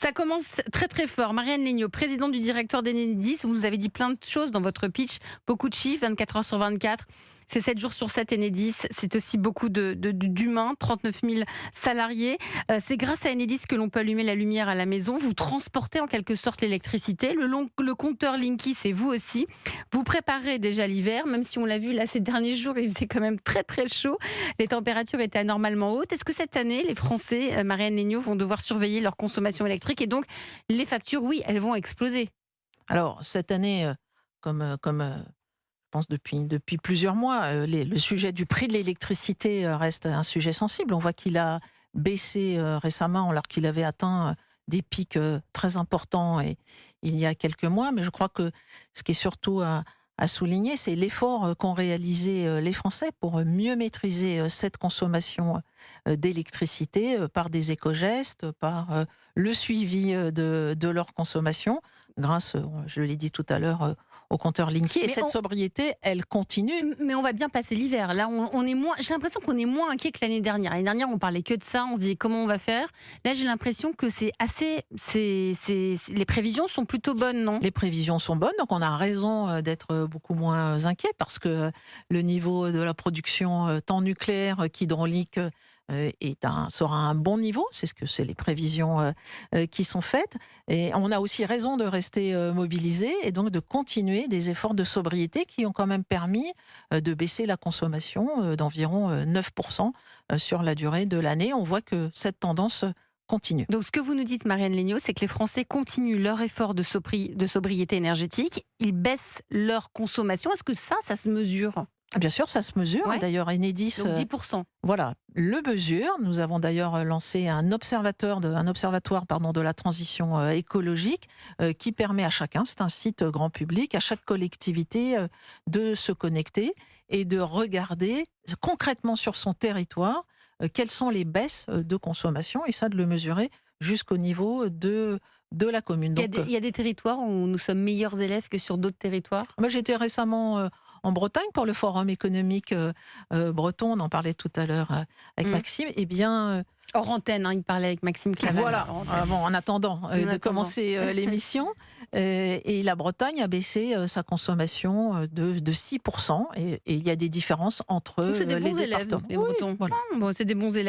Ça commence très très fort. Marianne Legnaud, présidente du directoire d'Enedis, vous nous avez dit plein de choses dans votre pitch, beaucoup de chiffres, 24 heures sur 24. C'est 7 jours sur 7 Enedis, c'est aussi beaucoup d'humains, 39 000 salariés. C'est grâce à Enedis que l'on peut allumer la lumière à la maison. Vous transportez en quelque sorte l'électricité. Le compteur Linky, c'est vous aussi. Vous préparez déjà l'hiver, même si on l'a vu là ces derniers jours, il faisait quand même très très chaud. Les températures étaient anormalement hautes. Est-ce que cette année, les Français, Marianne Legnaud, vont devoir surveiller leur consommation électrique et donc les factures, oui, elles vont exploser? Alors, cette année, je pense depuis plusieurs mois, le sujet du prix de l'électricité reste un sujet sensible. On voit qu'il a baissé récemment alors qu'il avait atteint des pics très importants il y a quelques mois. Mais je crois que ce qui est surtout à souligner, c'est l'effort qu'ont réalisé les Français pour mieux maîtriser cette consommation d'électricité par des éco-gestes, par le suivi de leur consommation, grâce, je l'ai dit tout à l'heure, au compteur Linky. Et Mais cette sobriété, elle continue. Mais on va bien passer l'hiver. Là, on est moins. J'ai l'impression qu'on est moins inquiet que l'année dernière. L'année dernière, on parlait que de ça. On se disait comment on va faire. Là, j'ai l'impression que c'est assez. Les prévisions sont plutôt bonnes, non? Les prévisions sont bonnes, donc on a raison d'être beaucoup moins inquiet parce que le niveau de la production tant nucléaire qu'hydraulique sera un bon niveau, c'est les prévisions qui sont faites. Et on a aussi raison de rester mobilisés et donc de continuer des efforts de sobriété qui ont quand même permis de baisser la consommation d'environ 9% sur la durée de l'année. On voit que cette tendance continue. Donc, ce que vous nous dites, Marianne Legnaud, c'est que les Français continuent leur effort de sobriété énergétique. Ils baissent leur consommation. Est-ce que ça se mesure? Bien sûr, ça se mesure. Ouais. Et d'ailleurs, Enedis, Donc 10%. voilà, le mesure. Nous avons d'ailleurs lancé un observatoire de la transition écologique qui permet à chacun, c'est un site grand public, à chaque collectivité de se connecter et de regarder concrètement sur son territoire quelles sont les baisses de consommation et ça de le mesurer jusqu'au niveau de la commune. Il y a des territoires où nous sommes meilleurs élèves que sur d'autres territoires? Moi, j'étais récemment en Bretagne pour le forum économique breton, on en parlait tout à l'heure avec Maxime. Eh bien, hors antenne, il parlait avec Maxime Clavel. voilà, en attendant de commencer l'émission. Et la Bretagne a baissé sa consommation de 6%. Et il y a des différences entre Donc c'est des les bons élèves, départements. les Oui, Bretons. voilà. Bon, c'est des bons élèves.